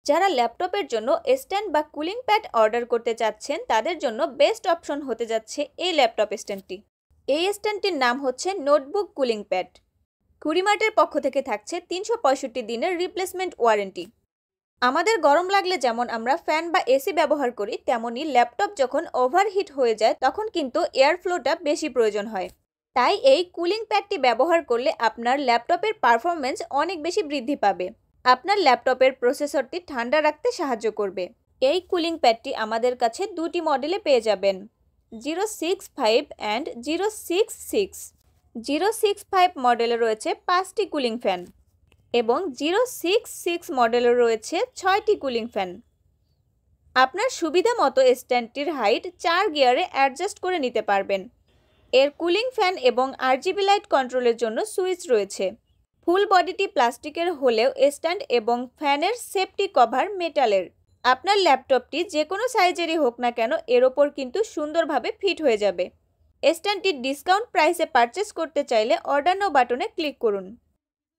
যারা ল্যাপটপের জন্য স্ট্যান্ড বা কুলিং প্যাড অর্ডার করতে চাচ্ছেন তাদের জন্য বেস্ট অপশন হতে যাচ্ছে এই ল্যাপটপ স্ট্যান্ডটি। এই স্ট্যান্ডটির নাম হচ্ছে নোটবুক কুলিং প্যাড। কুড়িমার্টের পক্ষ থেকে থাকছে 365 দিনের রিপ্লেসমেন্ট ওয়ারেন্টি। আমাদের গরম লাগলে যেমন আমরা ফ্যান বা এসি ব্যবহার করি, তেমনি ল্যাপটপ যখন ওভারহিট হয়ে যায় তখন কিন্তু এয়ার ফ্লোটা বেশি প্রয়োজন হয়। তাই এই কুলিং প্যাডটি ব্যবহার করলে আপনার ল্যাপটপের পারফরমেন্স অনেক বেশি বৃদ্ধি পাবে। আপনার ল্যাপটপের প্রসেসরটি ঠান্ডা রাখতে সাহায্য করবে। এই কুলিং প্যাডটি আমাদের কাছে দুটি মডেলে পেয়ে যাবেন, 065 অ্যান্ড 066। 065 মডেলে রয়েছে 5টি কুলিং ফ্যান এবং 066 মডেলে রয়েছে 6টি কুলিং ফ্যান। আপনার সুবিধা মতো স্ট্যান্ডটির হাইট 4 গিয়ারে অ্যাডজাস্ট করে নিতে পারবেন। এর কুলিং ফ্যান এবং আরজিবি লাইট কন্ট্রোলের জন্য সুইচ রয়েছে। ফুল বডিটি প্লাস্টিকের হলেও স্ট্যান্ড এবং ফ্যানের সেফটি কভার মেটালের। আপনার ল্যাপটপটি যে কোনো সাইজেরই হোক না কেন এর ওপর কিন্তু সুন্দরভাবে ফিট হয়ে যাবে। স্ট্যান্ডটি ডিসকাউন্ট প্রাইসে পারচেস করতে চাইলে অর্ডার নাও বাটনে ক্লিক করুন।